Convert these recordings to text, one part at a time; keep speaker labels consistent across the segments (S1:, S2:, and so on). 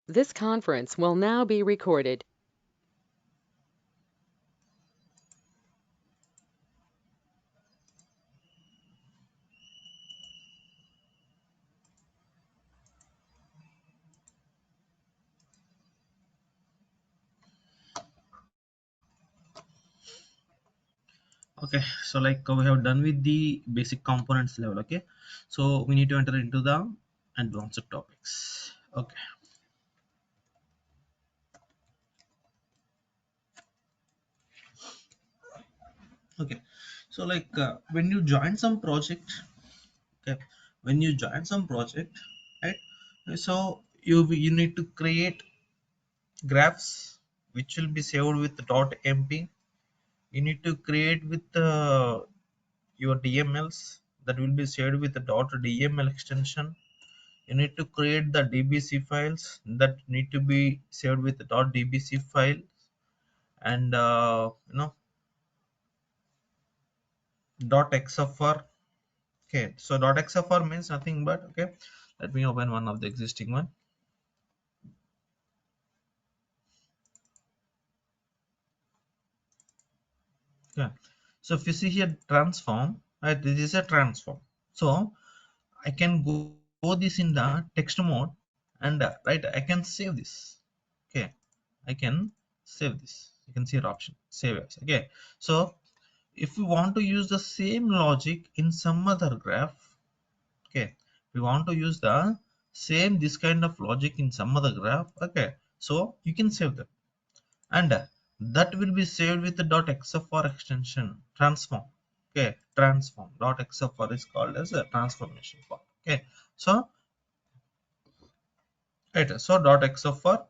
S1: This conference will now be recorded.
S2: Okay, so like we have done with the basic components level. Okay, so we need to enter into the advanced topics. Okay, so like when you join some project, okay, when you join some project, right, so you need to create graphs which will be saved with .mp. You need to create with your DMLs that will be saved with the .dml extension. You need to create the dbc files that need to be saved with the .dbc file, and .xfr. Okay, so .xfr means nothing but, okay, let me open one of the existing one. Yeah, so if you see here transform, right, this is a transform. So I can go this in the text mode, and right, I can save this. Okay, I can save this. You can see the option save as. Okay, so if we want to use the same logic in some other graph, okay, we want to use the same this kind of logic in some other graph, okay, so you can save them, and that will be saved with the .xfr extension transform. Okay, transform .xfr is called as a transformation part. Okay, so right, so .xfr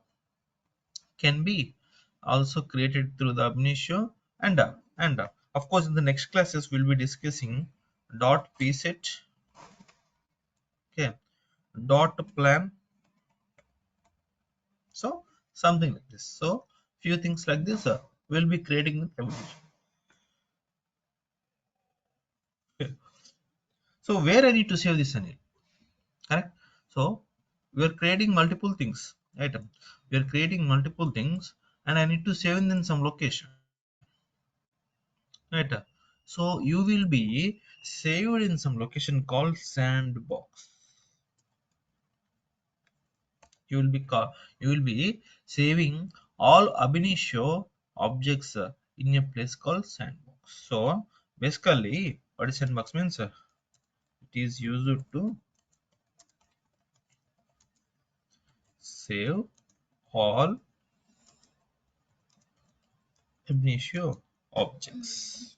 S2: can be also created through the Abinitio, and of course in the next classes we'll be discussing .pset, okay, .plan, so something like this. So few things like this we'll be creating in Abinitio. Okay. So where I need to save this Anil, correct? So we are creating multiple things, right? We are creating multiple things, and I need to save in some location, right? So you will be saved in some location called Sandbox. You will be you will be saving all ab initio objects in a place called Sandbox. So basically what is Sandbox means, it is used to save all ab initio objects.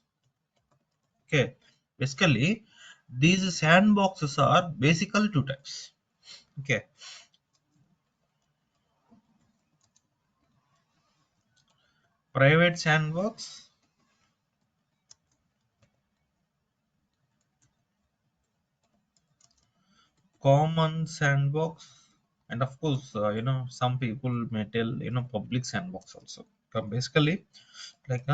S2: Okay, basically these sandboxes are basically two types. Okay, private sandbox, common sandbox, and of course some people may tell public sandbox also. Basically like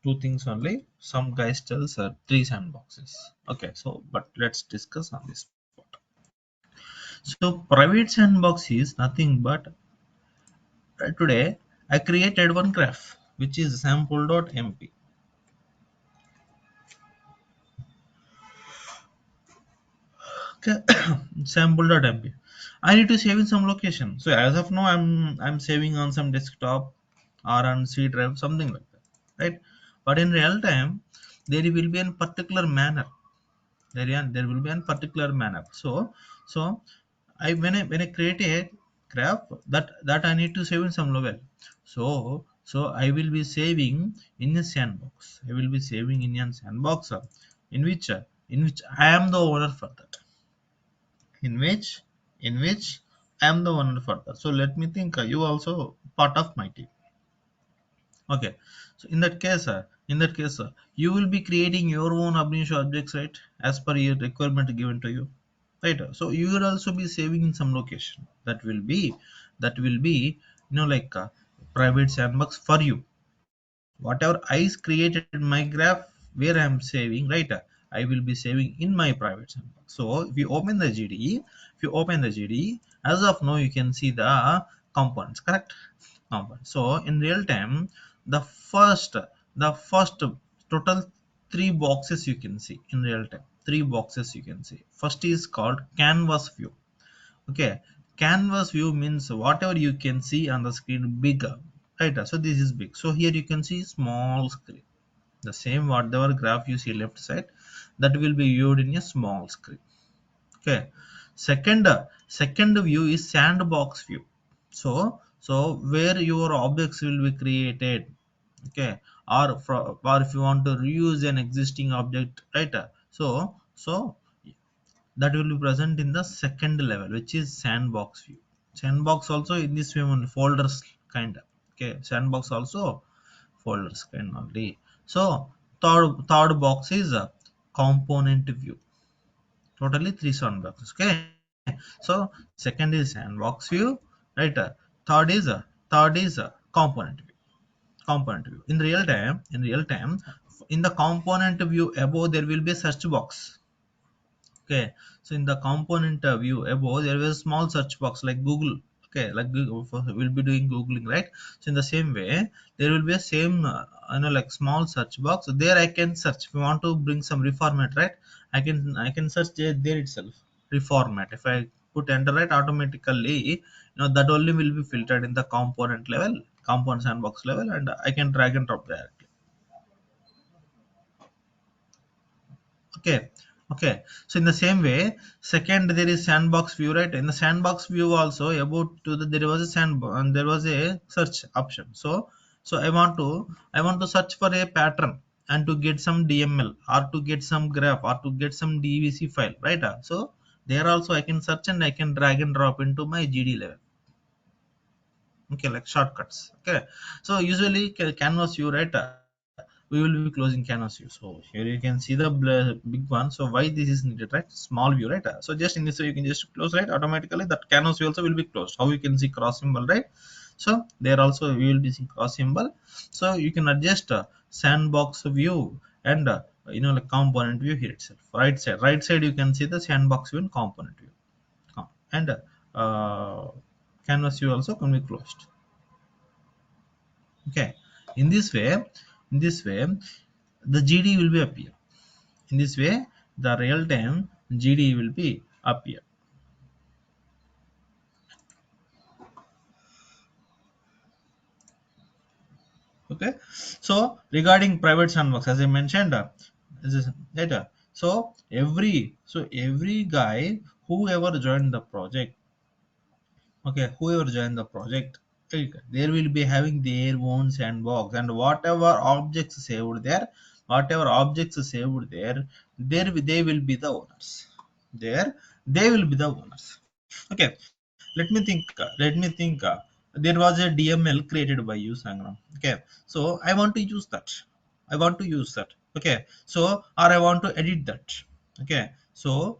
S2: two things only. Some guys tells three sandboxes. Okay, so but let's discuss on this part. So private sandbox is nothing but today I created one graph which is sample.mp. Okay, sample.mp. I need to save in some location. So as of now, I'm saving on some desktop or on C drive, something like that, right? But in real time, there will be a particular manner. There will be a particular manner. So when I create a graph that I need to save in some level. So I will be saving in a sandbox. I will be saving in a sandbox in which I am the owner for that, in which I am the one further. So let me think. You also part of my team. Okay. So in that case, you will be creating your own Abinitio objects, right? As per your requirement given to you, right? So you will also be saving in some location. That will be like private sandbox for you. Whatever I created in my graph where I am saving, right, I will be saving in my private sandbox. So if you open the GDE, if if you open the GD, as of now you can see the components, correct? Components. So in real time, the first the first total three boxes you can see in real time. Three boxes you can see. First is called canvas view. Okay, canvas view means whatever you can see on the screen bigger, right? So this is big. So here you can see small screen. The same whatever graph you see left side, that will be viewed in a small screen. Okay, second view is sandbox view. So where your objects will be created. Okay, or if you want to reuse an existing object, right? So that will be present in the second level, which is sandbox view. Sandbox also in this way only folders kind of. Okay, sandbox also folders kind only. So third box is a component view. Totally three sandboxes. Okay, so second is sandbox view, right? Third is a component view. Component view in real time in the component view above there will be a search box. Okay, so in the component view above there is a small search box like Google. Okay, like Google, we'll be doing googling, right? So in the same way there will be a same like small search box. So there I can search if you want to bring some reformat, right? I can search there itself, reformat. If I put enter, right, automatically that only will be filtered in the component level, component sandbox level, and I can drag and drop there. Okay, okay, so in the same way second there is sandbox view, right? In the sandbox view also about to the there was a sand and there was a search option. So I want to search for a pattern and to get some DML or to get some graph or to get some DVC file, right? So there also I can search and I can drag and drop into my GD level. Okay, like shortcuts. Okay, so usually canvas view, right? We will be closing canvas view. So here you can see the big one. So why this is needed, right? Small view, right? So just in this way you can just close, right? Automatically that canvas view also will be closed. How you can see cross symbol, right? So there also we will be seeing cross symbol. So you can adjust sandbox view and like component view here itself. Right side you can see the sandbox view and component view. And canvas view also can be closed. Okay, in this way, the GD will be appear. In this way, the real time GD will be appear. Okay, so regarding private sandbox, as I mentioned, this is data. So every guy whoever joined the project, okay, whoever joined the project, right, there will be having their own sandbox, and whatever objects saved there, they will be the owners. There they will be the owners. Okay, let me think. There was a DML created by you, Sangram. Okay, so I want to use that. Okay, so or I want to edit that. Okay, so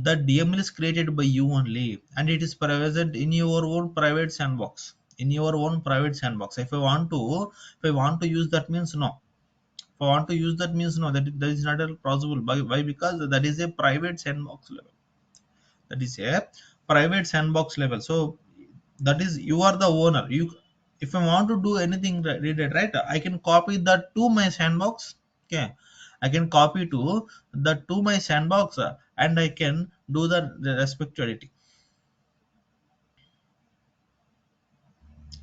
S2: the DML is created by you only, and it is present in your own private sandbox. In your own private sandbox. If I want to use that means no. If I want to use that means no. That is not at all possible. Why? Because that is a private sandbox level. That is a private sandbox level. So that is you are the owner. You, if I want to do anything related, right, I can copy that to my sandbox. Okay, I can copy to my sandbox, and I can do the respective editing.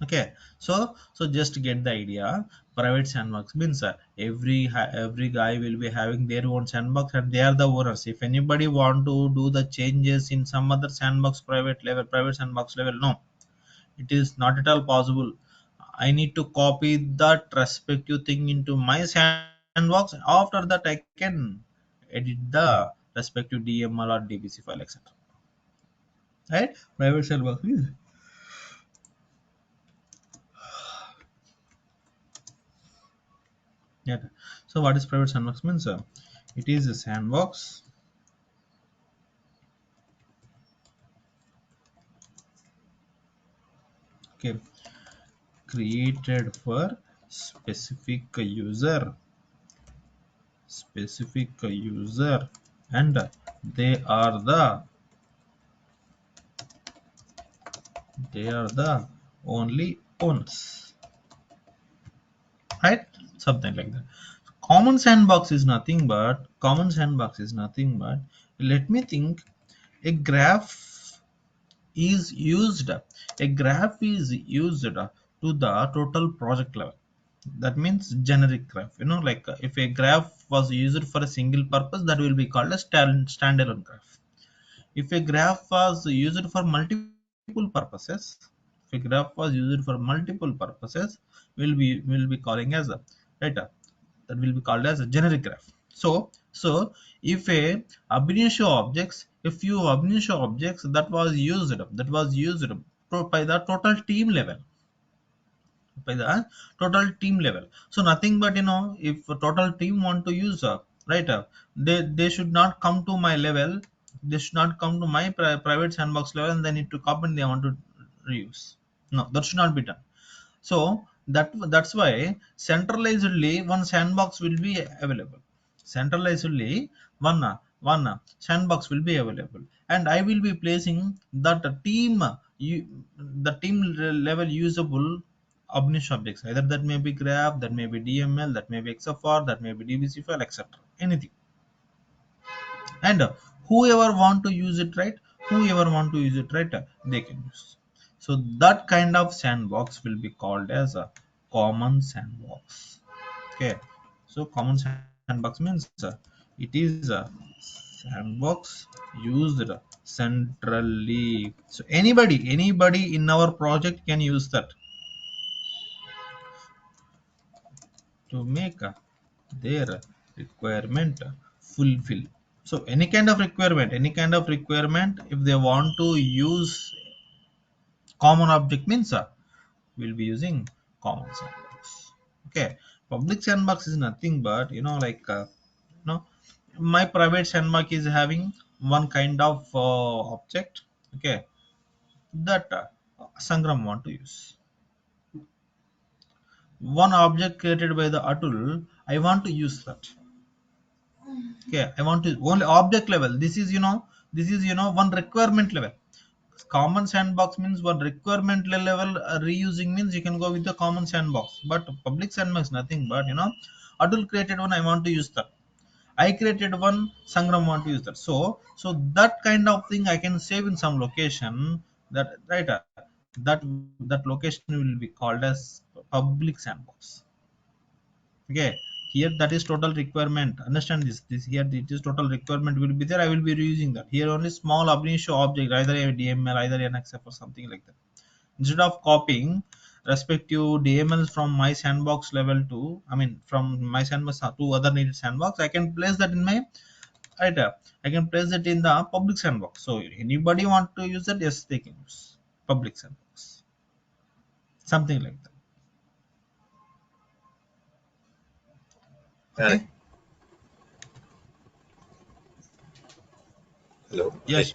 S2: Okay, so just to get the idea, private sandbox means every guy will be having their own sandbox and they are the owners. If anybody want to do the changes in some other sandbox private sandbox level, no, it is not at all possible. I need to copy that respective thing into my sandbox. After that I can edit the respective DML or DBC file, etc. Right, private sandbox is, yeah. So what is private sandbox means? It is a sandbox, okay, created for specific user, and they are the They are the only owners, right? Something like that. Common sandbox is nothing but, let me think, a graph is used a graph is used to the total project level. That means generic graph, like if a graph was used for a single purpose, that will be called a standalone graph. If a graph was used for multiple purposes, if a graph was used for multiple purposes, will be calling as a, right, that will be called as a generic graph. So if a few ab initio objects that was used by the total team level, by the total team level. So nothing but, if a total team want to use, right, they should not come to my level, they should not come to my private sandbox level, and they need to copy and they want to reuse. No, that should not be done. So that's why centralizedly one sandbox will be available. Centralizedly one sandbox will be available, and I will be placing that team the team level usable omnish objects. Either that may be graph, that may be DML, that may be XFR, that may be DBC file, etc. Anything. And whoever want to use it, right, they can use. So that kind of sandbox will be called as a common sandbox. Okay, so common sandbox means it is a sandbox used centrally. So anybody in our project can use that to make their requirement fulfill. So any kind of requirement, if they want to use common object means, we'll be using common sandbox. Okay, public sandbox is nothing but, like, my private sandbox is having one kind of object. Okay, that Sangram want to use one object created by the Atul. I want to use that. Okay, I want to only object level. This is one requirement level. Common sandbox means one requirement level. Reusing means you can go with the common sandbox, but public sandbox nothing but, Adul created one, I want to use that. I created one, Sangram want to use that. So that kind of thing I can save in some location, that, right, that location will be called as public sandbox. Okay, here that is total requirement. Understand this here, it is total requirement will be there, I will be reusing that. Here only small Abinitio object, either a DML, either an XF or something like that. Instead of copying respective DMLs from my sandbox level to, I mean, from my sandbox to other needed sandbox, I can place that in my, right, I can place it in the public sandbox. So anybody want to use that, yes, they can use public sandbox, something like that.
S3: Uh,
S2: Okay.
S3: Hello, Anil.
S2: Yes.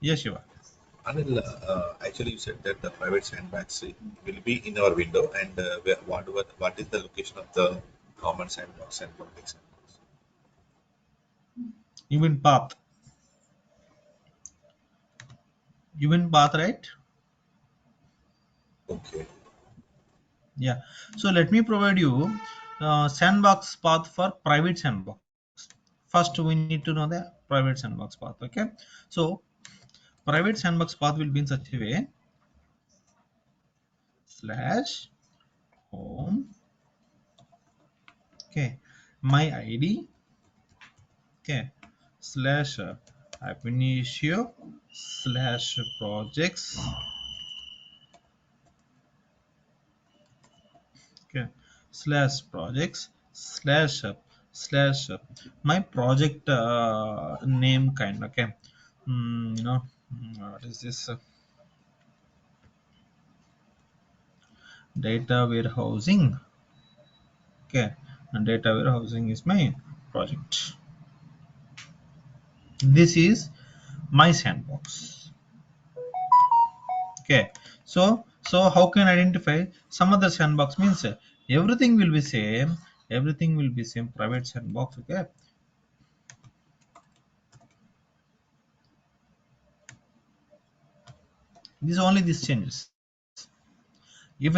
S2: Yes, you are.
S3: Anil, actually, you said that the private sandbox will be in our window, and what is the location of the common sandbox and public sandbox?
S2: You mean path. You mean path, right?
S3: Okay,
S2: Yeah. So let me provide you sandbox path for private sandbox. First, we need to know the private sandbox path. Okay. So private sandbox path will be in such a way: slash home. Okay. My ID. Okay. Slash Abinitio slash projects. Okay, slash projects slash my project name kind. Okay, what is this, data warehousing. Okay, and data warehousing is my project. This is my sandbox. Okay, so how can I identify some other sandbox means, everything will be same, private sandbox. Okay, This only this changes. If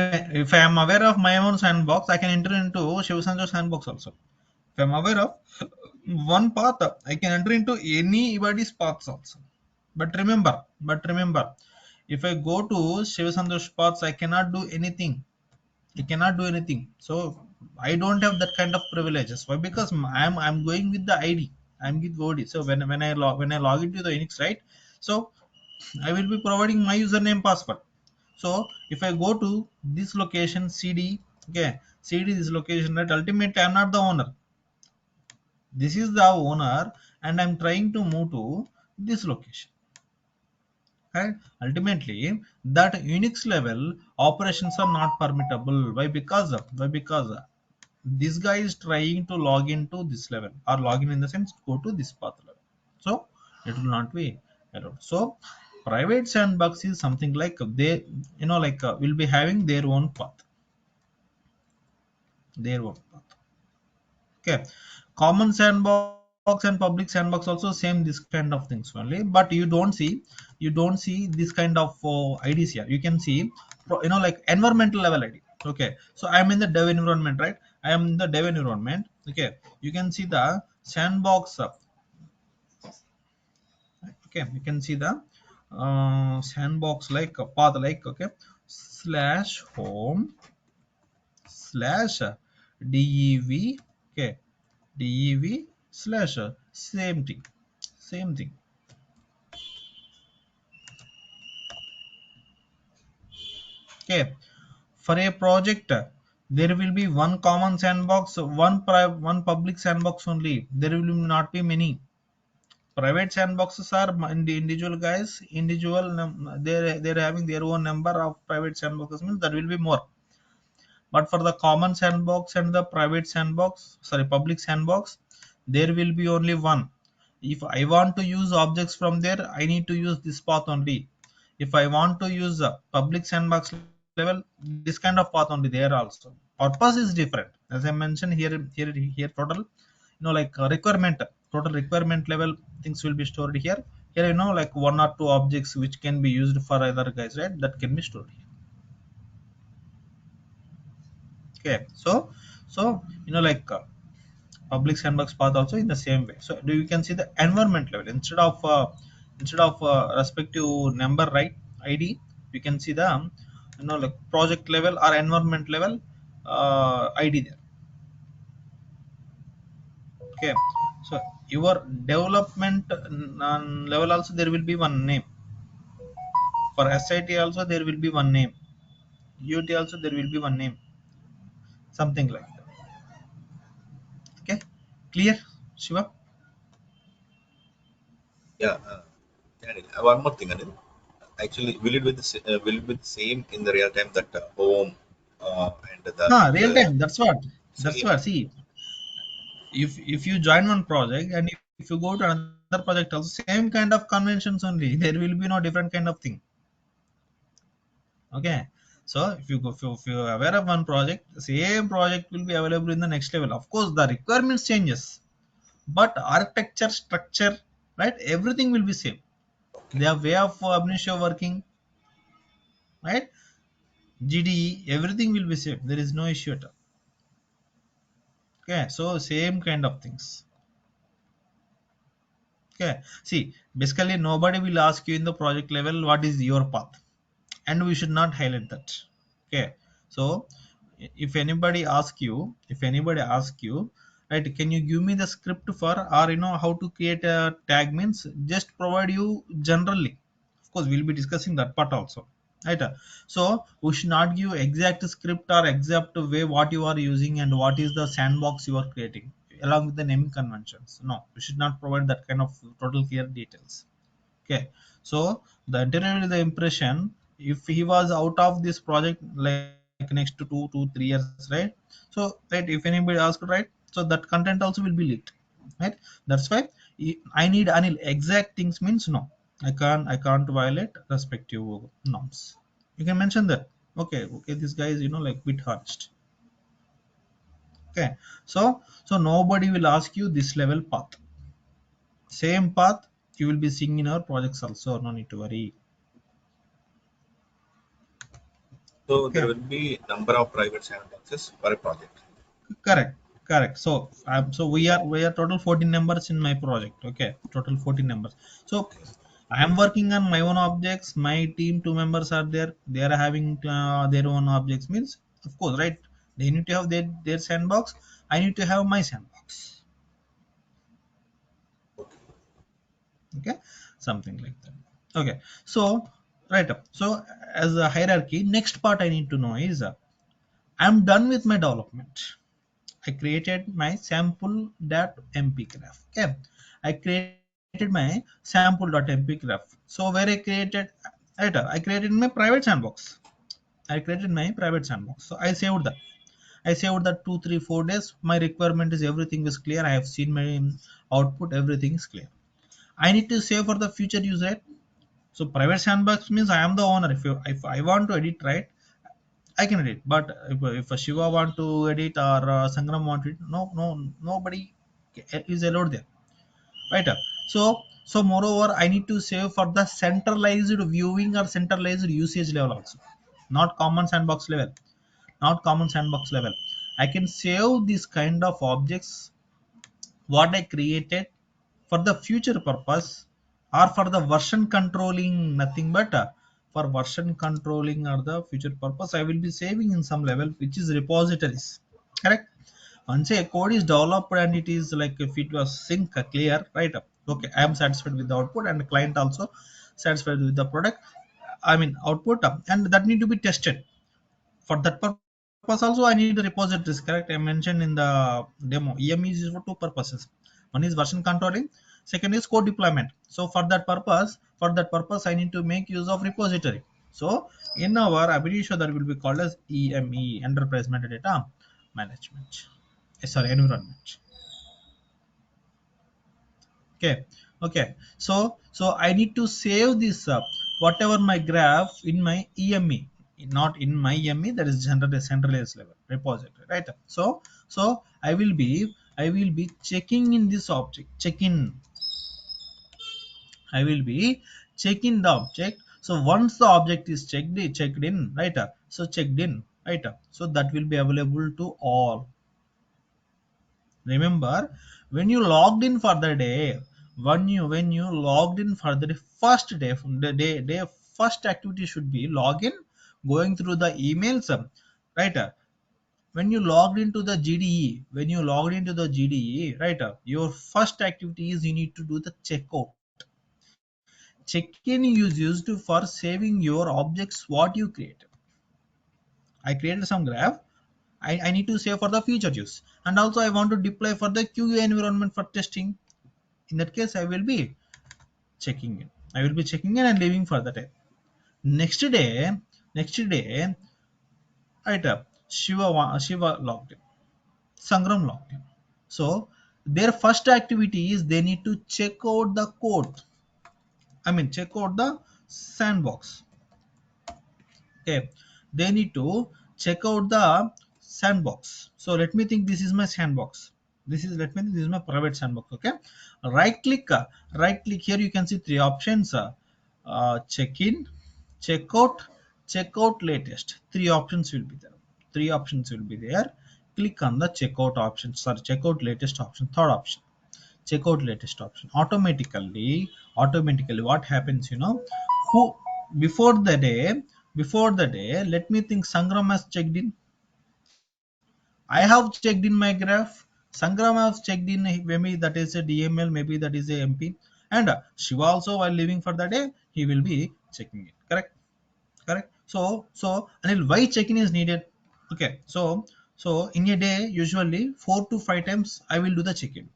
S2: I am aware of my own sandbox, I can enter into Shiv Sanjoy's sandbox also. If I'm aware of one path, I can enter into anybody's paths also. But remember, if I go to Shiv Sanjoy's paths, I cannot do anything. I cannot do anything. So I don't have that kind of privileges. Why? Because I'm going with the ID. I'm with OD. So when I log into the Unix, right? So I will be providing my username password. So if I go to this location CD, okay, CD this location, right? Ultimately, I'm not the owner. This is the owner, and I'm trying to move to this location. Right? Ultimately, that Unix level operations are not permittable. Why? Because this guy is trying to log into this level or login in the sense go to this path level. So it will not be allowed. So private sandbox is something like they, will be having their own path, their own path. Okay, common sandbox and public sandbox also same this kind of things only, but you don't see this kind of IDs here. You can see like environmental level ID. Okay, so I am in the dev environment, right? I am in the dev environment. Okay, you can see the sandbox. Okay, you can see the sandbox like path like, okay, slash home slash dev, okay, dev slash same thing. Okay, for a project there will be one common sandbox, one public sandbox only. There will not be many private sandboxes. Are individual guys, they're having their own number of private sandboxes, means there will be more. But for the common sandbox and the private sandbox, sorry, public sandbox, there will be only one. If I want to use objects from there, I need to use this path only. If I want to use a public sandbox level, this kind of path only there also. Purpose is different. As I mentioned here total, like total requirement level things will be stored here. Here, like one or two objects which can be used for other guys, right? That can be stored here. Okay, so like public sandbox path also in the same way. So do you can see the environment level instead of respective number, right? ID, you can see the like project level or environment level ID there. Okay, so your development level also there will be one name. For SIT also there will be one name. UT also there will be one name, something like that. Okay, clear, Shiva?
S3: Yeah. Anil, one more thing, Anil. Actually, will it be the same in the real time that home and
S2: Real
S3: the
S2: time. That's
S3: same?
S2: what. See, if you join one project and if you go to another project also, same kind of conventions only. There will be no different kind of thing. Okay. So if you are aware of one project, same project will be available in the next level. Of course, the requirements changes, but architecture, structure, right? Everything will be same.
S3: Okay.
S2: Their way of Abinitio working, right? GDE, everything will be same. There is no issue at all. Okay. So same kind of things. Okay. See, basically nobody will ask you in the project level what is your path, and we should not highlight that. Okay. So if anybody ask you, right, can you give me the script for, or how to create a tag, means just provide you generally. Of course, we'll be discussing that part also. Right. So we should not give exact script or exact way what you are using and what is the sandbox you are creating along with the naming conventions. No, we should not provide that kind of total clear details. Okay, so the interview the impression if he was out of this project like next to 2 to 3 years, right? So right, if anybody asked, right, so that content also will be leaked, right? That's why I need Anil exact things, means no, I can't violate respective norms. You can mention that. Okay, this guy is like bit honest. Okay, so nobody will ask you this level path. Same path you will be seeing in our projects also. No need to worry.
S3: So there
S2: Okay,
S3: will be number of private sandboxes for a project.
S2: correct, correct. So we are total 14 members in my project. Okay, total 14 members. So
S3: Okay.
S2: I am working on my own objects. My team, two members are there. They are having their own objects. Means, of course, right? They need to have their sandbox. I need to have my sandbox. Okay, something like that. Okay, so right up. So as a hierarchy, next part I need to know is I'm done with my development. I created my sample.mp graph. Okay, I created my sample.mp graph. So where I created, right, I created my private sandbox. I created my private sandbox. So I saved that. I saved that 2, 3, 4 days. My requirement is everything is clear. I have seen my output. Everything is clear. I need to save for the future use, right? So private sandbox means I am the owner. If I want to edit, right, I can edit. But if a Shiva want to edit or Sangram want to edit, nobody is allowed there, right? So moreover, I need to save for the centralized viewing or centralized usage level also, not common sandbox level, not common sandbox level. I can save this kind of objects what I created for the future purpose or for the version controlling, nothing but for version controlling or the future purpose I will be saving in some level which is repositories, correct? Once a code is developed and it is like if it was sync clear, right? Okay, I am satisfied with the output and the client also satisfied with the product, I mean output, and that need to be tested. For that purpose also I need repositories, correct? I mentioned in the demo em is used for two purposes. One is version controlling, second is code deployment. So for that purpose I need to make use of repository. So in our Abinitio that will be called as EME, enterprise metadata management, sorry, environment. Okay, okay. So I need to save this whatever my graph in my EME, not in my EME, that is centralized level repository, right? So I will be checking in this object, I will be checking the object. So once the object is checked in, right? So checked in, right? So that will be available to all. Remember, when you logged in for the day, when you logged in for the first day, from the day first activity should be login, going through the emails, right? When you logged into the GDE, right? Your first activity is you need to do the checkout. Check-in is used for saving your objects what you create. I created some graph. I need to save for the future use. And also I want to deploy for the QA environment for testing. In that case, I will be checking in. I will be checking in and leaving for the day. Next day, right up. Shiva logged in. Sangram logged in. So their first activity is they need to check out the code. I mean check out the sandbox. Okay, they need to check out the sandbox. So let me think, this is my sandbox, let me think, this is my private sandbox. Okay, right click, here you can see three options, check in, check out, check out latest. Three options will be there, click on the checkout option, sorry, checkout latest option, third option, checkout latest option. Automatically what happens, who before the day let me think, Sangram has checked in, I have checked in my graph, Sangram has checked in, maybe that is a DML, maybe that is a MP, and Shiva also while leaving for the day he will be checking it, correct? Correct. So Anil, why checking is needed? Okay, so in a day usually 4 to 5 times I will do the check-in,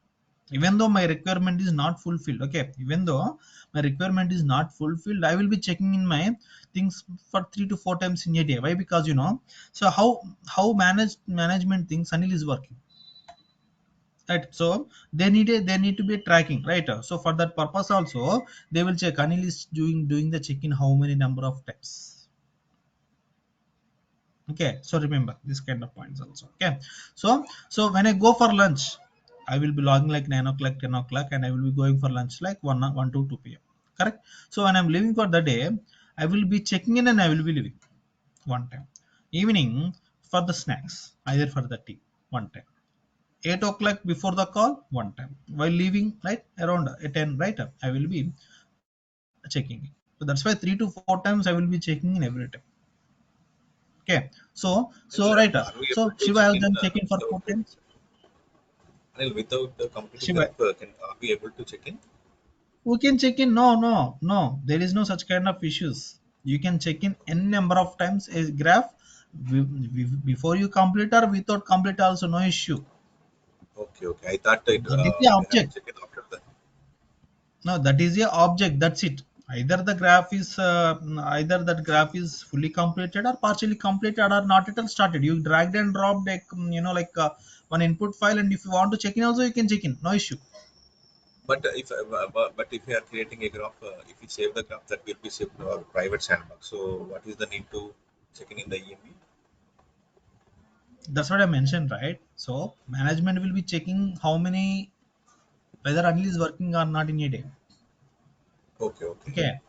S2: even though my requirement is not fulfilled. Okay, even though my requirement is not fulfilled, I will be checking in my things for 3 to 4 times in a day. Why? Because so how management thinks Anil is working, right? So they need to be tracking, right? So for that purpose also they will check Anil is doing the check-in how many number of times. Okay, so remember this kind of points also. Okay, so when I go for lunch, I will be logging like 9 o'clock, 10 o'clock, and I will be going for lunch like 1 to 2 p.m., correct? So when I'm leaving for the day, I will be checking in and I will be leaving one time. Evening for the snacks, either for the tea, one time. 8 o'clock before the call, one time. While leaving, right, around 10, right, I will be checking it. So that's why 3 to 4 times I will be checking in every time. Okay. So
S3: Anil,
S2: right,
S3: are we
S2: so
S3: able to
S2: Shiva
S3: check
S2: has
S3: in
S2: done checking for
S3: without
S2: 4 times.
S3: Anil, without completing the
S2: Shiva,
S3: graph? Are we able to check in?
S2: we can check in. No. There is no such kind of issues. You can check in n number of times a graph before you complete or without complete also no issue.
S3: Okay, okay. I thought it,
S2: That is the
S3: we have to
S2: object.
S3: check it after that.
S2: No, that is a object. That's it. Either that graph is fully completed or partially completed or not at all started. You dragged and dropped one input file, and if you want to check in also you can check in. No issue.
S3: But if we are creating a graph, if we save the graph, that will be saved to our private sandbox. So what is the need to check in the EMB?
S2: That's what I mentioned, right? So management will be checking how many whether Anil is working or not in a day.
S3: Okay, okay,
S2: Okay.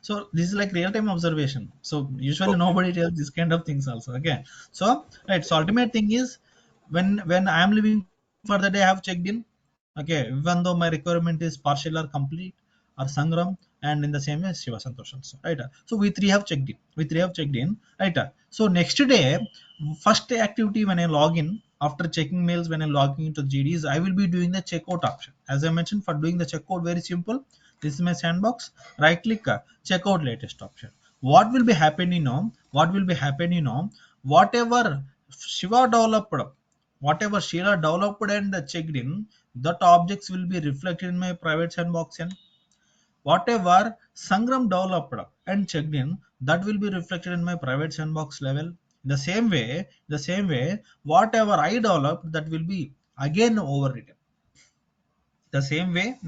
S2: So this is like real time observation. So usually
S3: okay,
S2: nobody tells this kind of things also. Okay. So right.
S3: okay,
S2: So ultimate thing is when I am leaving for the day, I have checked in. Okay. Even though my requirement is partial or complete or Sangram, and in the same way Shiva Santosh also. Right. So we three have checked in. Right. So next day, first activity when I log in after checking mails, when I logging into GDs, I will be doing the checkout option. As I mentioned, for doing the checkout, very simple. This is my sandbox. Right click, checkout latest option. What will be happening now? Whatever Shiva developed, whatever Sheila developed and checked in, that objects will be reflected in my private sandbox. And whatever Sangram developed and checked in, that will be reflected in my private sandbox level. The same way, whatever I developed, that will be again overwritten. The same way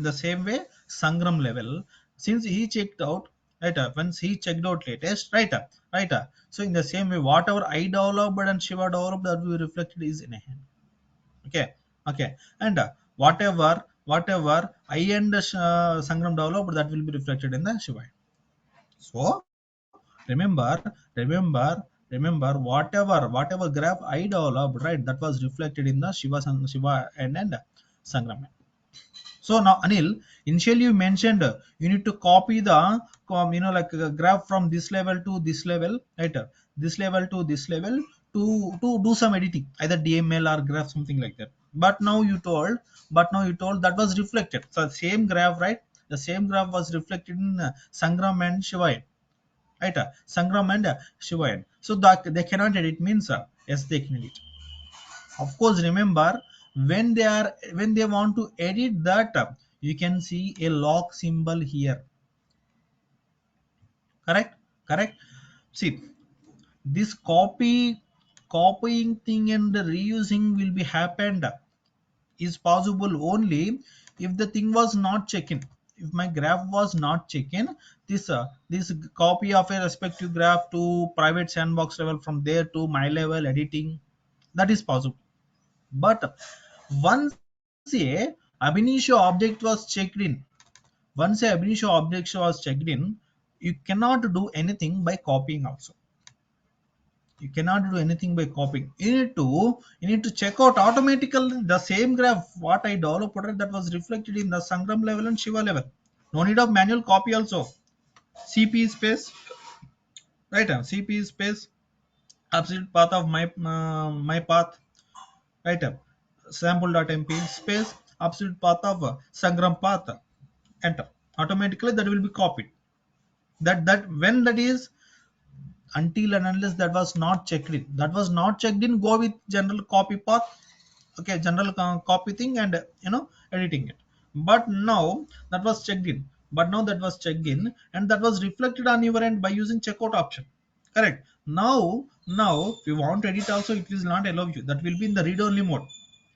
S2: Sangram level, since he checked out, right, once he checked out latest, right, so in the same way whatever I developed and Shiva developed, that will be reflected is in a hand. Okay. And whatever I and Sangram developed, that will be reflected in the Shiva. So remember whatever graph I developed, right, that was reflected in the Shiva and Sangram. So now, Anil, initially you mentioned you need to copy the graph from this level to this level, right? This level to this level to do some editing, either DML or graph, something like that. But now you told that was reflected. So same graph, right? The same graph was reflected in Sangram and Shivayan, right? Sangram and Shivayan. So that they cannot edit means yes, they can edit. Of course, remember when they want to edit that, you can see a lock symbol here. Correct. See, this copying thing and reusing will be happened is possible only if the thing was not check-in. If my graph was not check-in, this copy of a respective graph to private sandbox level, from there to my level editing, that is possible. But once a Abinitio object was checked in, you cannot do anything by copying also. You cannot do anything by copying. You need to check out automatically the same graph what I developed, that was reflected in the Sangram level and Shiva level. No need of manual copy also. CP space, right? CP space absolute path of my path, right? Sample.mp space absolute path of Sangram path, enter. Automatically that will be copied. That when that is, until and unless that was not checked in, go with general copy path. Okay, general copy thing, and editing it. But now that was checked in and that was reflected on your end by using checkout option. Correct. Now if you want to edit also, it will not allow you. That will be in the read only mode.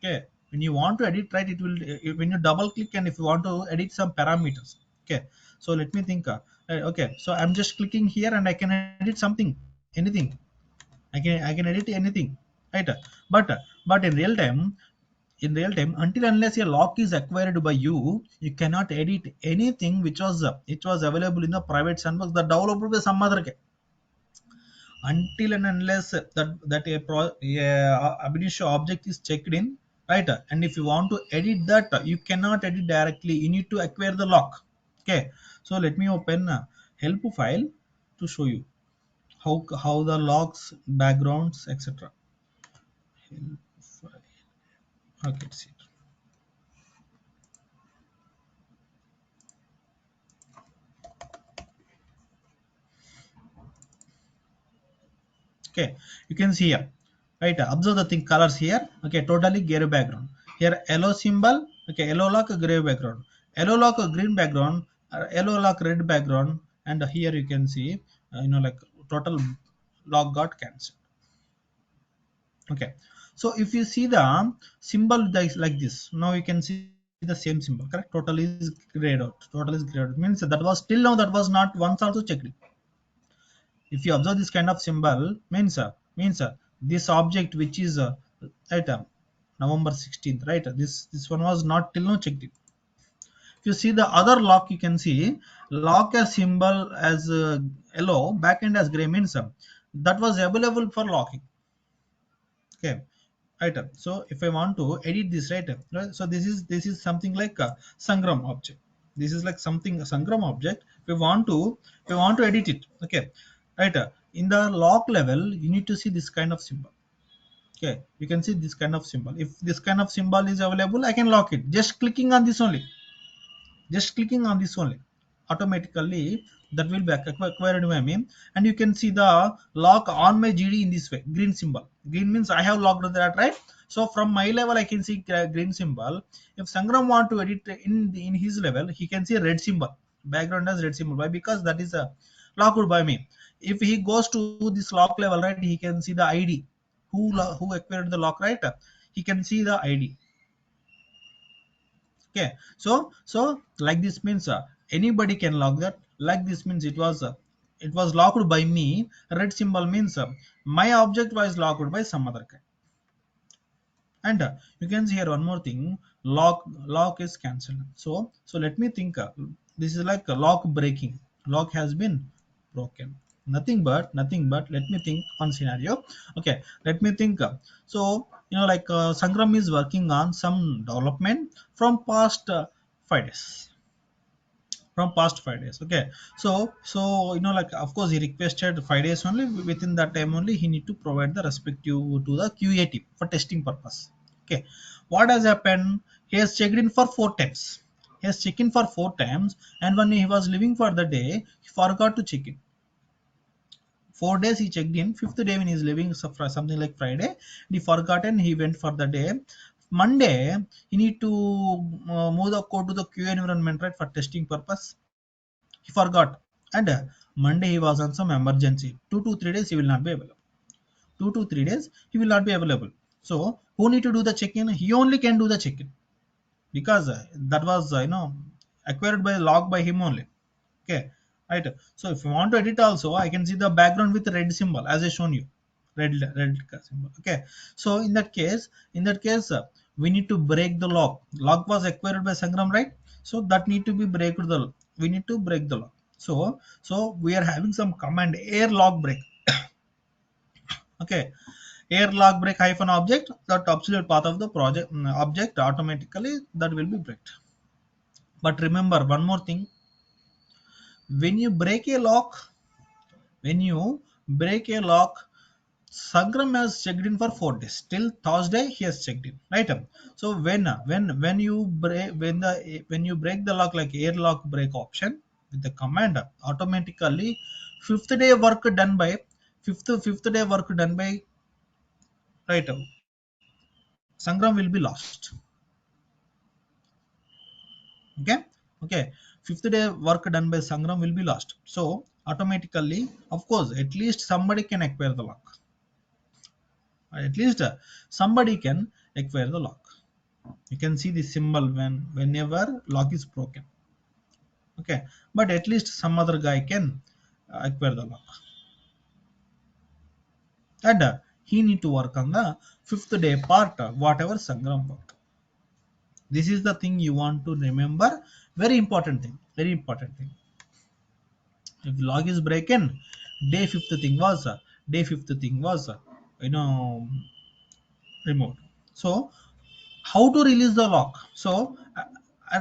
S2: Okay. When you want to edit, right, it will when you double click, and if you want to edit some parameters. Okay. So let me think. Okay, so I'm just clicking here and I can edit something, anything. I can edit anything, right? But in real time, until unless a lock is acquired by you, you cannot edit anything which was available in the private sandbox that developed by some other guy. until and unless Abinitio object is checked in, right? And if you want to edit that, you cannot edit directly. You need to acquire the lock. Okay, so let me open help file to show you how the locks, backgrounds, etc. Help file. Okay, it's here. Okay, you can see here, right? Observe the thing colors here. Okay, totally gray background. Here yellow symbol. Okay, yellow lock gray background, yellow lock green background, yellow lock red background, and here you can see like total lock got cancelled. Okay, so if you see the symbol that is like this, now you can see the same symbol, correct? Total is grayed out, total is grayed out, means that was till now that was not once also checked. If you observe this kind of symbol, means this object which is item November 16th, right? This one was not till now checked in. If you see the other lock, you can see lock as symbol as yellow, backend as gray, means that was available for locking. Okay, right? So if I want to edit this, right, so this is something like a sangram object. This is like something a sangram object. If we want to edit it, okay, right, in the lock level you need to see this kind of symbol. Okay, you can see this kind of symbol. If this kind of symbol is available, I can lock it just clicking on this only. Just clicking on this only, automatically that will be acquired by me. And you can see the lock on my GD in this way, green symbol. Green means I have locked that, right? So from my level I can see green symbol. If Sangram want to edit in his level, he can see red symbol, background as red symbol. Why? Because that is locked by me. If he goes to this lock level, right, he can see the ID, who acquired the lock, right? He can see the ID. Okay, so like this means anybody can lock that. Like this means it was locked by me. Red symbol means my object was locked by some other guy. And you can see here one more thing, lock is cancelled. So let me think, this is like a lock breaking. Lock has been broken. Nothing but let me think one scenario. Okay, let me think, so like Sangram is working on some development from past 5 days. From past 5 days. Okay, so like of course he requested 5 days only. Within that time only he need to provide the respective to the QA team for testing purpose. Okay, what has happened? He has checked in for 4 times. He has checked in for 4 times, and when he was leaving for the day, he forgot to check in. 4 days he checked in. Fifth day when he's leaving, so for something like Friday, he forgotten. He went for the day. Monday he need to move the code to the QA environment, right, for testing purpose. He forgot, and Monday he was on some emergency. 2 to 3 days he will not be available. 2 to 3 days he will not be available. So who need to do the check-in? He only can do the check-in, because that was acquired by log by him only. Okay, right. So if you want to edit also, I can see the background with red symbol as I shown you, red symbol. Okay, so in that case we need to break the lock. Lock was acquired by Sangram, right? So that need to be break the we need to break the lock. So we are having some command air lock break. Okay, air lock break hyphen object, that absolute path of the project object, automatically that will be breaked. But remember one more thing, when you break a lock, when you break a lock, Sangram has checked in for 4 days. Till Thursday he has checked in, right? So when you break, when you break the lock, like air lock break option with the command, automatically fifth day work done by fifth day work done by, right, Sangram will be lost. Okay, okay, fifth day work done by Sangram will be lost. So automatically, of course, at least somebody can acquire the lock. At least somebody can acquire the lock. You can see the symbol whenever lock is broken. Okay, but at least some other guy can acquire the lock. And he need to work on the fifth day part, whatever Sangram work. This is the thing you want to remember. Very important thing, very important thing. If log is broken, day fifth thing was
S4: day fifth thing was you know removed. So how to release the lock? So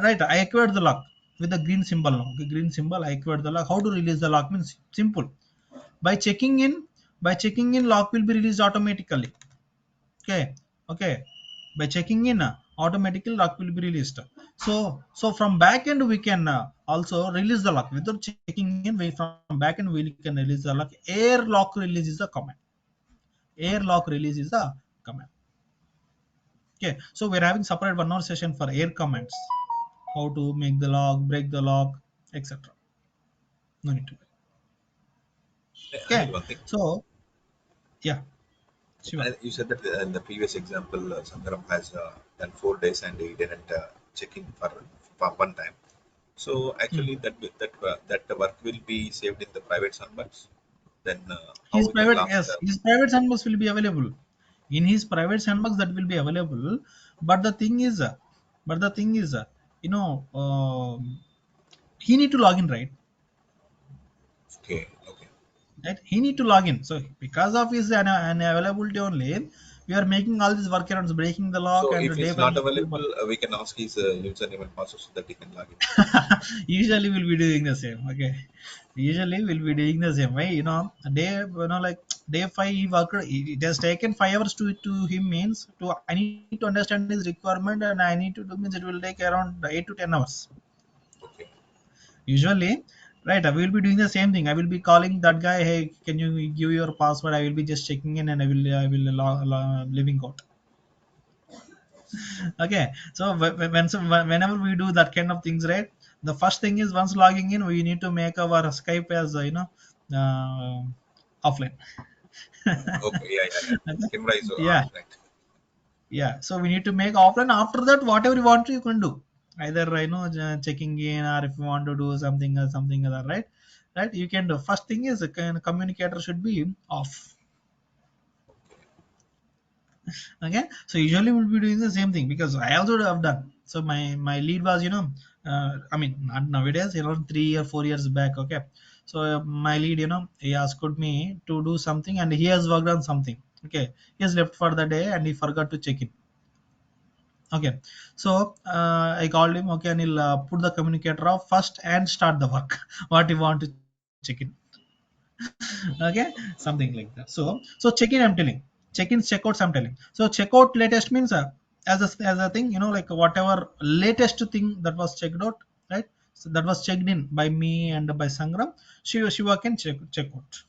S4: right, I acquired the lock with the green symbol now. The green symbol, I acquired the lock. How to release the lock means simple. By checking in, lock will be released automatically. Okay, okay. By checking in, automatically lock will be released. So from back end we can also release the lock without checking in. We from back end we can release the lock. Air lock release is the command. Air lock release is the command. Okay, so we're having separate 1 hour session for air commands, how to make the lock, break the lock, etc. No need to.
S3: Anil,
S4: Okay,
S3: one thing.
S4: so yeah, Shiva.
S3: You said that in the previous example, Sankaram has done 4 days and he didn't check in for one time. So
S4: Hmm.
S3: actually, that work will be saved in the private sandbox. Then how
S4: His
S3: we can
S4: private,
S3: launch
S4: yes,
S3: the.
S4: his private sandbox will be available. In his private sandbox that will be available. But the thing is, you know, he need to log in, right?
S3: Okay, okay.
S4: Right? He need to log in. So because of his unavailability only, we are making all these workarounds, breaking the lock
S3: So
S4: and
S3: if
S4: day
S3: it's
S4: five.
S3: not available, we can ask his username and password so that he can log in.
S4: Usually we'll be doing the same. Okay, usually we'll be doing the same way. Day, like day five he worked, it has taken 5 hours to him, means to I need to understand his requirement and I need to do, means it will take around 8 to 10 hours
S3: Okay.
S4: usually. Right, I will be doing the same thing. I will be calling that guy, hey, can you give your password? I will be just checking in and I will living out. Okay, so whenever we do that kind of things, right, the first thing is once logging in we need to make our Skype as uh, offline.
S3: Okay. Yeah, yeah, yeah.
S4: Okay?
S3: Camera is on,
S4: Yeah,
S3: right?
S4: yeah, so we need to make offline. After that, whatever you want to, you can do, either checking in, or if you want to do something or something other, right, you can do. First thing is communicator should be off. Okay, so usually we'll be doing the same thing because I also have done. So my lead was, I mean, not nowadays, around 3 or 4 years back. Okay, so my lead, he asked me to do something and he has worked on something. Okay, he has left for the day and he forgot to check in. Okay, so I called him. Okay, and he'll put the communicator off first and start the work what you want to check in. Okay, something like that. So check in, I'm telling, check-ins, checkouts, I'm telling. So checkout latest means as a thing, like whatever latest thing that was checked out, right? So that was checked in by me and by Sangram. Shiva can check out.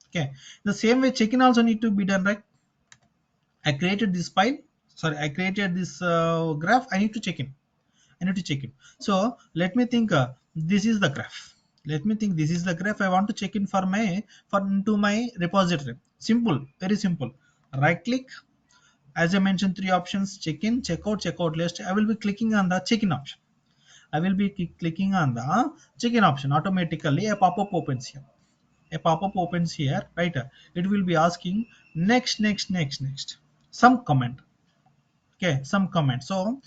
S4: Okay, the same way check-in also need to be done, right? I created this file, sorry, I created this graph. I need to check in. I need to check it. So let me think. This is the graph. Let me think. This is the graph. I want to check in for into my repository. Simple, very simple. Right click. As I mentioned, three options: check in, check out, check out list. I will be clicking on the check in option. I will be clicking on the check in option. Automatically, a pop-up opens here. A pop-up opens here. Right. It will be asking next, next, next, next. Some comment. Okay, some comment. So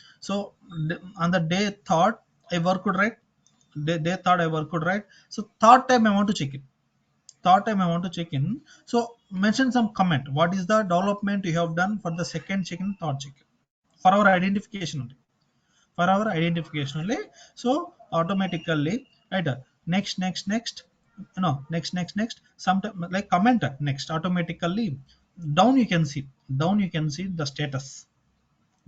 S4: on the day thought I worked, right? Day thought I worked, right? So third time I want to check in. Third time I want to check in. So mention some comment, what is the development you have done for the second check-in, third check-in, for our identification only. For our identification only. So automatically, right, next, next, next, next, sometime like comment next. Automatically down you can see, the status.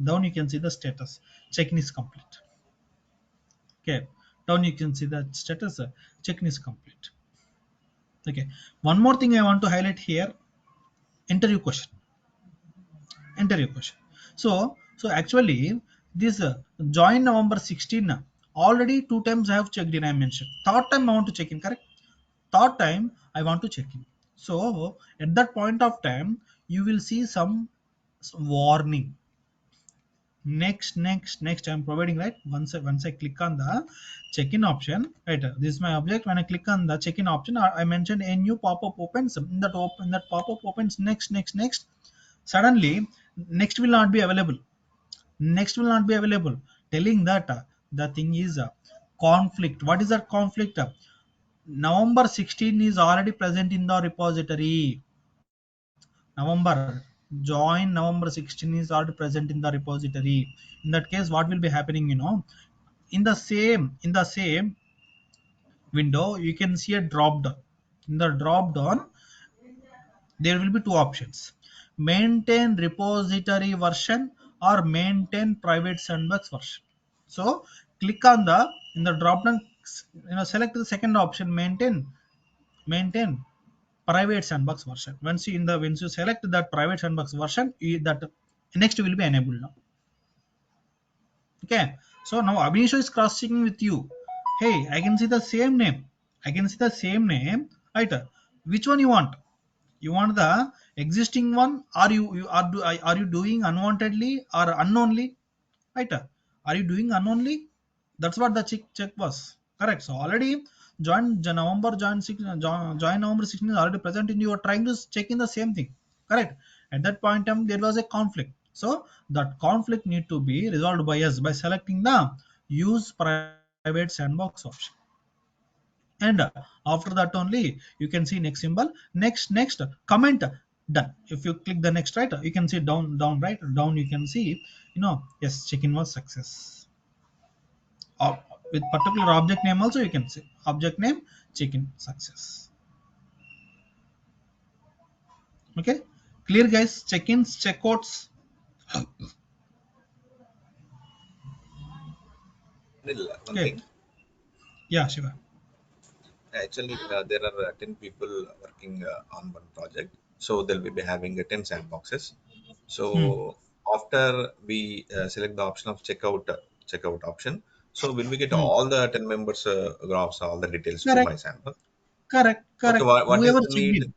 S4: Down you can see the status, check-in is complete. Okay, down you can see the status, check-in is complete. Okay, one more thing I want to highlight here: interview question. Interview question. So actually this join November 16, already two times I have checked in, I mentioned. Third time I want to check in, correct? Third time I want to check in. So at that point of time you will see some warning. Next I'm providing, right? Once I click on the check-in option, right, this is my object. When I click on the check-in option, I mentioned a new pop-up opens. In that pop-up opens next. Suddenly next will not be available. Next will not be available, telling that the thing is conflict. What is that conflict? November 16 is already present in the repository. November, join November 16 is already present in the repository. In that case, what will be happening? In the same window, you can see a drop down. In the drop down, there will be two options: maintain repository version or maintain private sandbox version. So click on the in the drop down, select the second option, maintain private sandbox version. Once you select that private sandbox version, that next will be enabled now. Okay, so now Abinitio is cross checking with you. Hey, I can see the same name. I can see the same name, right? Which one you want? You want the existing one, or are you doing unwantedly or unknownly, right? Are you doing unknownly? That's what the check was. Correct. So already join November 16 is already present in, you are trying to check in the same thing. Correct. At that point in time there was a conflict, so that conflict need to be resolved by us by selecting the use private sandbox option. And after that only you can see next symbol, next comment, done. If you click the next, right, you can see down right down, you can see, yes, check-in was success. uh, with particular object name also you can see object name, check-in success. Okay, clear guys? Check-ins, checkouts.
S3: One
S4: Okay,
S3: thing,
S4: yeah, Shiva.
S3: actually, there are 10 people working on one project. So they'll be having 10 sandboxes. So
S4: Hmm.
S3: after we select the option of checkout option, so will we get
S4: Hmm.
S3: all the 10 members graphs, all the details to my
S4: Correct,
S3: sandbox? Okay,
S4: correct.
S3: what is
S4: Whoever
S3: the
S4: checked
S3: need?
S4: in,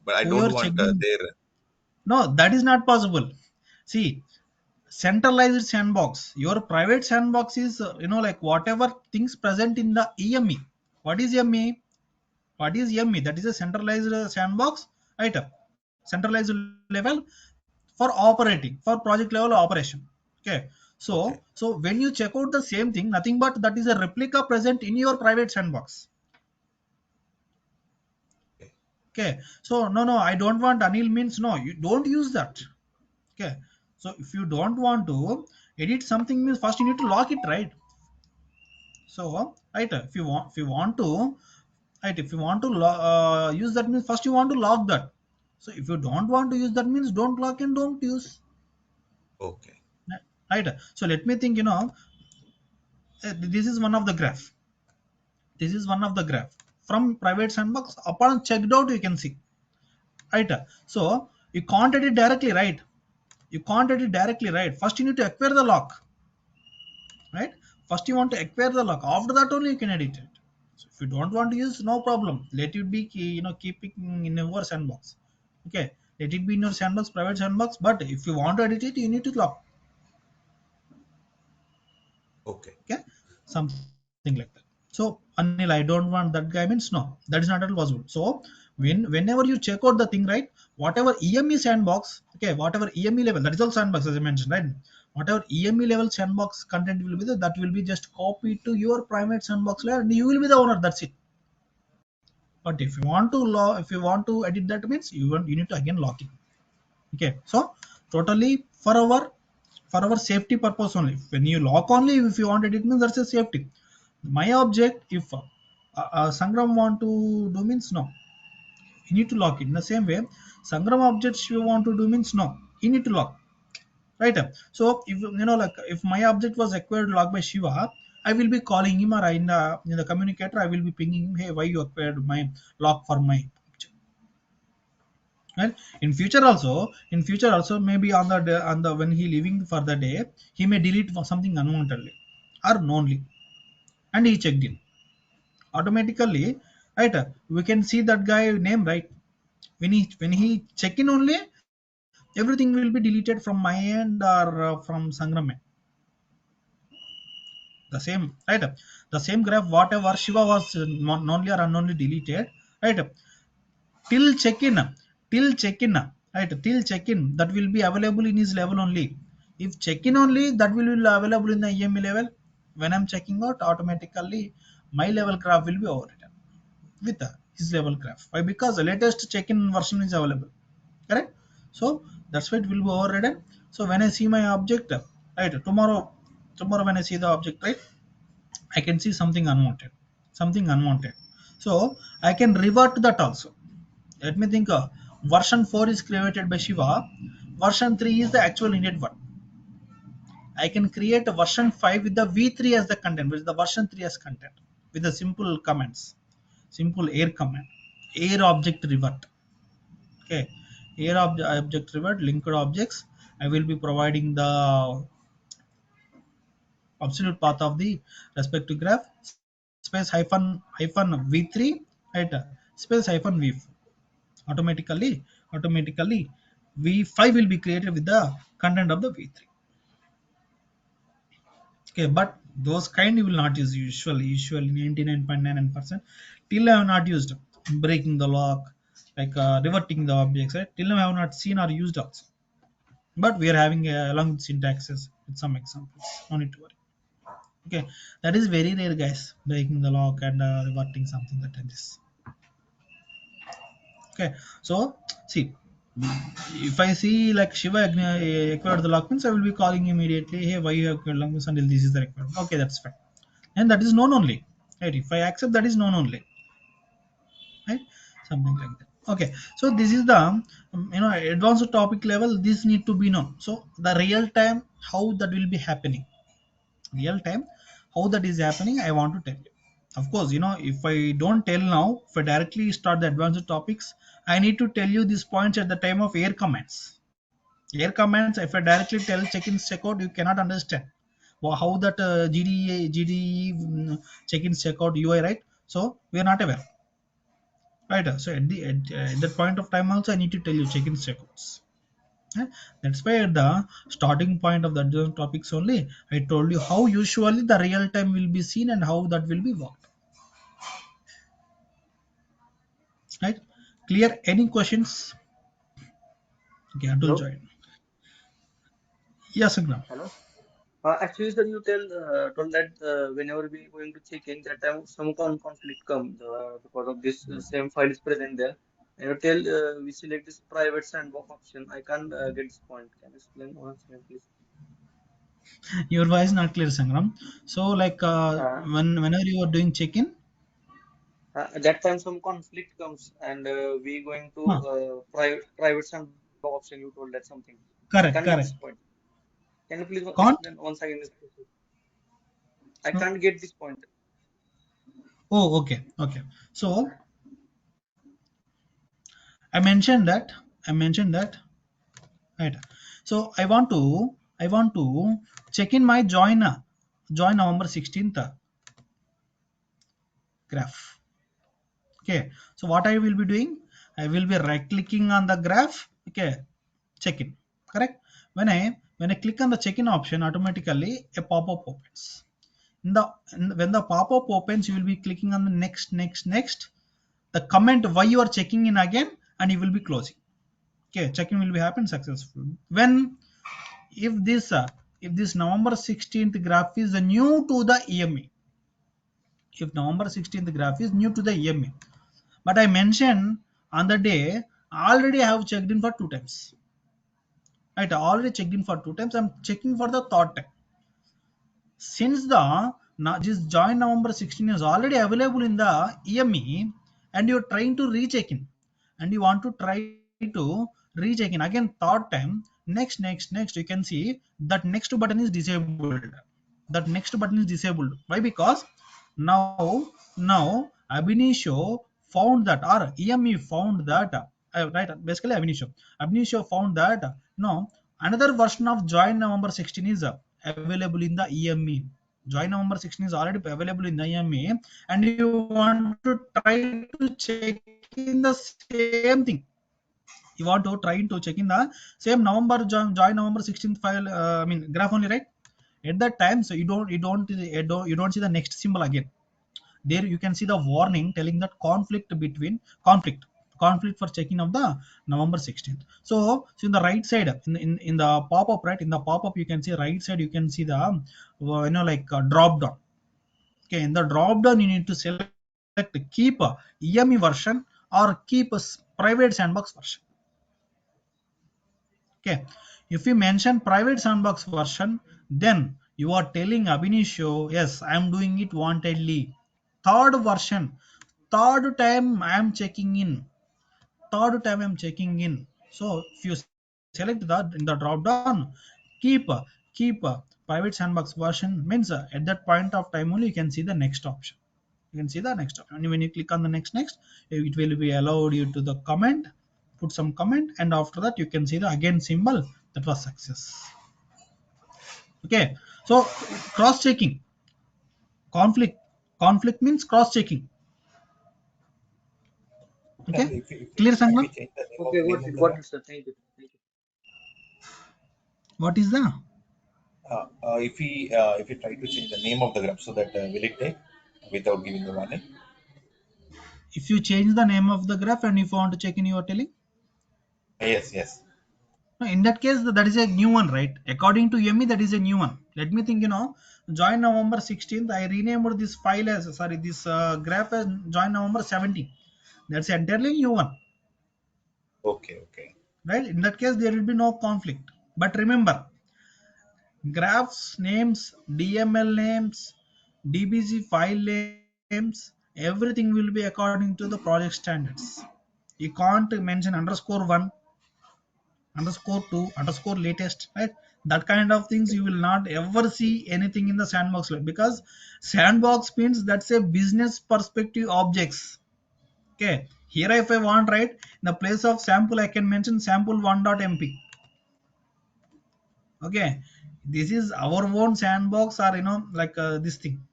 S3: But I don't
S4: whoever
S3: want
S4: checked in.
S3: their.
S4: No, that is not possible. See, centralized sandbox, your private sandbox is, like whatever things present in the EME. What is EME? What is EME? That is a centralized sandbox item, centralized level for operating, for project level operation. Okay, so
S3: Okay,
S4: when you check out the same thing, nothing but that is a replica present in your private sandbox.
S3: okay,
S4: Okay, so no, I don't want Anil means no, you don't use that. Okay, so if you don't want to edit something means first you need to lock it, right? So right, if you want to, right, if you want to use that means first you want to lock that. So if you don't want to use that means don't lock and don't use.
S3: okay,
S4: Right. So let me think. This is one of the graph. This is one of the graph from private sandbox. Upon checked out, you can see. Right. So you can't edit directly, right? You can't edit directly, right? First you need to acquire the lock, right? First you want to acquire the lock. After that only you can edit it. So if you don't want to use, no problem. Let it be, keep it in your sandbox. Okay. Let it be in your sandbox, private sandbox. But if you want to edit it, you need to lock.
S3: okay,
S4: Okay, something like that. So Anil, I don't want that guy means no, that is not at all possible. So whenever you check out the thing, right, whatever EME sandbox, okay, whatever EME level, that is all sandbox as I mentioned, right? Whatever EME level sandbox content will be there, that will be just copied to your private sandbox layer and you will be the owner. That's it. But if you want to edit that means you need to again lock it. Okay, so totally for our safety purpose only. When you lock only, if you want it means that's a safety. My object, if Sangram want to do means no, you need to lock it. In the same way, Sangram objects you want to do means no, you need to lock, right? So if like if my object was acquired lock by Shiva, I will be calling him, or in the communicator I will be pinging him, hey, why you acquired my lock for my object? Right. In future also maybe on the when he leaving for the day, he may delete for something unwantedly or knowingly, and he checked in automatically, right? We can see that guy name, right? When he check in only, everything will be deleted from my end or from Sangram end. The same, right? The same graph, whatever Shiva was knowingly or unknowingly deleted, right? till check-in till check-in, right? Till check-in, that will be available in his level only. If check-in only, that will be available in the EME level. When I'm checking out, automatically my level graph will be overwritten with his level graph. Why? Because the latest check-in version is available. correct. So that's why it will be overridden. So when I see my object, right, tomorrow when I see the object, right, I can see something unwanted. So I can revert to that also. Let me think. Version 4 is created by Shiva. Version 3 is the actual init one. I can create a version 5 with the v3 as the content, with the version 3 as content, with the simple comments, simple air command, air object revert. Okay, air object revert, linked objects. I will be providing the absolute path of the respective graph, space hyphen v3, right, space hyphen v4. Automatically v5 will be created with the content of the v3. Okay, but those kind you will not use usually 99.99% till I have not used breaking the lock, like reverting the objects, right, till now I have not seen or used also. But we are having along with syntaxes with some examples, no need to worry. Okay, that is very rare, guys, breaking the lock and reverting something that is. Okay, so see, if I see like Shiva acquired the lock means I will be calling immediately, hey, why you have acquired lock means until this is the requirement. Okay, that's fine. And that is known only. Right? If I accept, that is known only. Right? Something like that. Okay, so this is the advanced topic level. This need to be known. So the real time how that will be happening. Real time how that is happening, I want to tell you. Of course, if I don't tell now, if I directly start the advanced topics, I need to tell you these points at the time of air commands. Air commands, if I directly tell check-in checkout, you cannot understand how that GDE check-in checkout UI, right? So we are not aware, right? So at that point of time also, I need to tell you check-in checkouts. Eh, that's why at the starting point of the advanced topics only, I told you how usually the real time will be seen and how that will be worked. Right? Clear? Any questions? Okay, Atul
S5: Hello?
S4: join. Yes, Agram.
S5: Hello? Actually, sir, you told that whenever we going to check in, that time some conflict comes because of this same file is present there. And you tell we select this private sandbox option. I can't get this point. Can you explain once again, please?
S4: Your voice not clear, Sangram. So like
S5: Uh,
S4: whenever you are doing check-in,
S5: at that time some conflict comes, and we going to
S4: huh,
S5: private sandbox option. You told that something. I can't
S4: correct,
S5: get this
S4: correct.
S5: point. Can you please
S4: Can't?
S5: explain once again this process? I
S4: No.
S5: can't get this point.
S4: Oh, okay, okay. So I mentioned that, right. So I want to check in my join November 16th graph. Okay. So what I will be doing, I will be right clicking on the graph. Okay, check in. Correct. When I click on the check in option, automatically a pop-up opens. When the pop-up opens, you will be clicking on the next, the comment why you are checking in again, and you will be closing. Okay, check-in will be happen successful. When if this November 16th graph is new to the EME, if November 16th graph is new to the EME, but I mentioned on the day already I have checked in for 2 times. Right, I already checked in for 2 times. I'm checking for the third time. Since this join November 16 is already available in the EME, and you're trying to recheck in, and you want to try to recheck in again third time, next, you can see that next button is disabled. That next button is disabled. Why? Because now Abinitio found that, or EME found that, right, basically Abinitio found that no, another version of join November 16 is available in the EME. Join November 16 is already available in the EME, and you want to try to check in the same thing. You want to try to check in the same November join November 16th file, I mean graph only, right? At that time, so you don't see the next symbol again. There you can see the warning telling that conflict for checking of the November 16th. So in the right side, in the pop-up, right, in the pop-up you can see right side, you can see the like drop down. Okay, in the drop down you need to select keep EME version or keep a private sandbox version. Okay, if you mention private sandbox version, then you are telling Abinitio, yes, I am doing it wantedly. Third version, third time I am checking in, third time I'm checking in. So if you select that in the drop down, keep keep private sandbox version means at that point of time only you can see the next option. You can see the next option. And when you click on the next, it will be allowed you to the comment, put some comment, and after that you can see the again symbol that was success. Okay, so cross checking, conflict, conflict means cross checking. Okay,
S3: And
S4: clear
S3: if we
S4: Sanglam?
S3: change the
S5: Okay,
S3: name of the
S5: got
S3: graph,
S5: it, sir. Thank you. Thank you.
S4: What is the,
S3: if we try to change the name of the graph, so that will it take without giving the warning?
S4: if you change the name of the graph and if you want to check in, you are telling?
S3: Yes, yes.
S4: No, in that case, that is a new one, right? According to Yemi, that is a new one. Let me think, join November 16th. I renamed this file as, sorry, this graph as join November 17th. That's entirely new one,
S3: Okay, okay.
S4: right? In that case, there will be no conflict. But remember, graphs names, DML names, DBC file names, everything will be according to the project standards. You can't mention _1, _2, _latest, right? That kind of things you will not ever see anything in the sandbox, because sandbox means that's a business perspective objects. Okay, here if I want, right, in the place of sample I can mention sample1.mp. Okay, this is our own sandbox, or like this thing.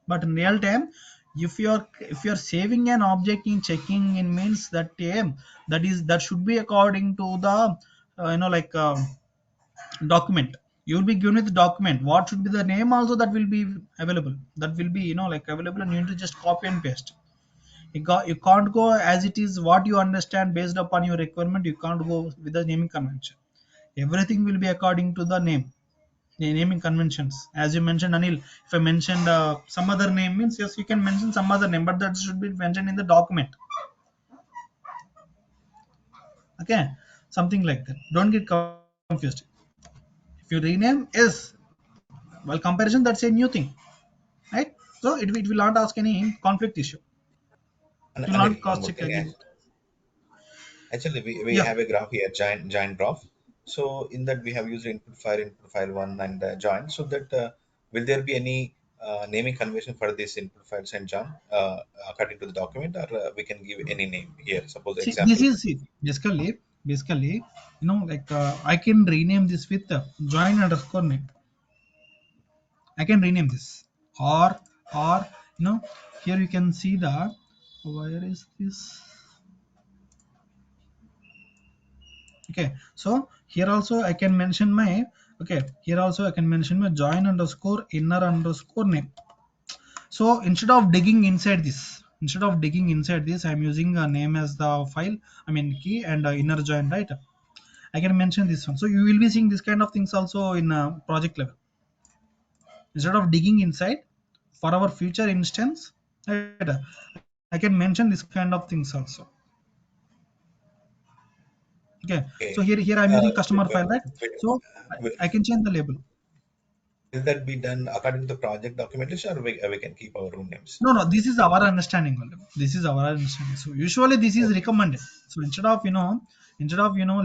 S4: But in real time, if you're saving an object in checking in means that that should be according to the like document. You'll be given with the document what should be the name also, that will be available, that will be like available, and you need to just copy and paste. You can't go as it is what you understand based upon your requirement. You can't go with the naming convention. Everything will be according to the naming conventions. As you mentioned, Anil, if I mentioned some other name means, yes, you can mention some other name, but that should be mentioned in the document. Okay, something like that. Don't get confused. If you rename, yes, while comparison, that's a new thing, right? So it will not ask any conflict issue.
S3: And
S4: It will not
S3: Anil,
S4: cross
S3: one more
S4: check
S3: thing.
S4: again.
S3: Actually, we
S4: Yeah.
S3: have a graph here, giant graph. So in that we have used input file one, and join. So that will there be any naming convention for this input files and join according to the document, or we can give any name here? Suppose
S4: See, this
S3: example.
S4: is it. Basically, like I can rename this with join underscore name. I can rename this, or here you can see the, where is this? Okay, so here also I can mention my, okay, here also I can mention my join underscore inner underscore name. So instead of digging inside this, I'm using a name as the file, I mean key, and inner join, right? I can mention this one. So you will be seeing this kind of things also in project level. Instead of digging inside, for our future instance, right, I can mention this kind of things also. Okay, so
S3: Okay.
S4: here I'm using customer file, right?
S3: Will,
S4: So
S3: will
S4: I can change the label.
S3: will that be done according to the project documentation, or we can keep our own names?
S4: No, this is our understanding only. This is our understanding. So usually this is
S3: Okay.
S4: recommended. So instead of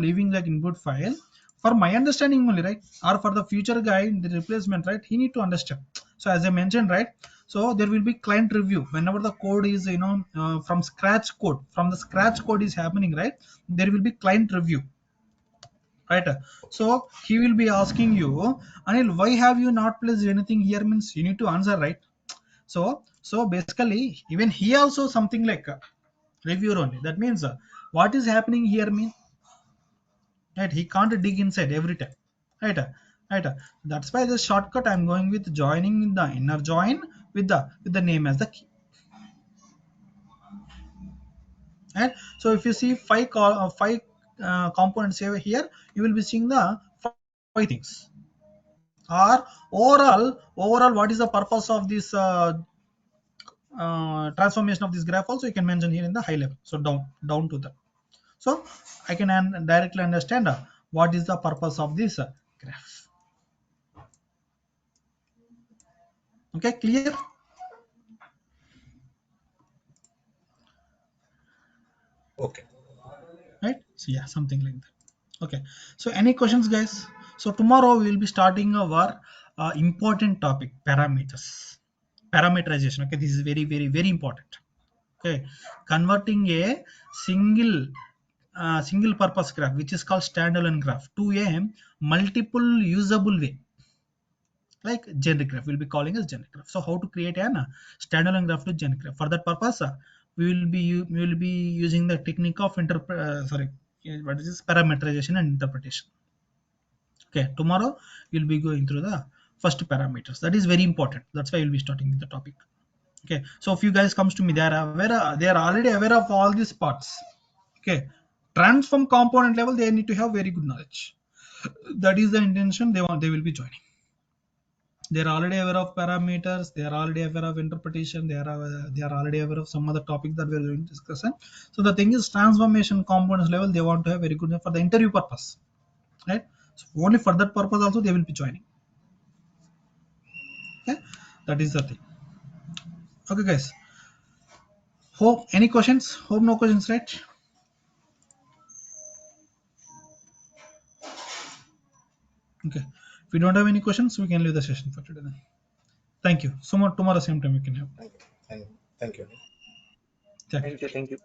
S4: leaving like input file, for my understanding only, right, or for the future guy in the replacement, right, he need to understand. So as I mentioned, right, so there will be client review whenever the code is from the scratch code is happening, right. There will be client review, right. So he will be asking you, Anil, why have you not placed anything here, means you need to answer, right. So basically, even he also something like reviewer only. That means what is happening here mean, right? He can't dig inside every time, right? Right. That's why the shortcut I'm going with joining in the inner join with the name as the key. Right. So if you see five components over here, you will be seeing the five things. Or overall, what is the purpose of this transformation of this graph also, you can mention here in the high level. So down to that. So I can directly understand what is the purpose of this graph. Okay, clear?
S3: Okay.
S4: Right, so yeah, something like that. Okay, so any questions, guys? So tomorrow we will be starting our important topic, parameters, parameterization. Okay, this is very very very important. Okay, converting a single single purpose graph, which is called standalone graph, to a multiple usable way, like generic graph. We'll be calling as generic graph. So how to create an standalone graph to generic graph? For that purpose, we will be using the technique of what is this, parameterization and interpretation. Okay, tomorrow we'll be going through the first parameters. That is very important. That's why we'll be starting with the topic. Okay, so if you guys comes to me, they are aware, they are already aware of all these parts. Okay, transform component level, they need to have very good knowledge. That is the intention. They will be joining. They are already aware of parameters, they are already aware of interpretation, they are already aware of some other topic that we are going to discuss. So the thing is, transformation components level, they want to have very good for the interview purpose, right? So only for that purpose also they will be joining. Okay, that is the thing. Okay, guys, hope any questions, hope no questions, right? Okay, if we don't have any questions, we can leave the session for today then. Thank you so much. Tomorrow same time we can have.
S3: Thank you. Thank you.
S4: Thank you.
S5: Thank you. Thank you.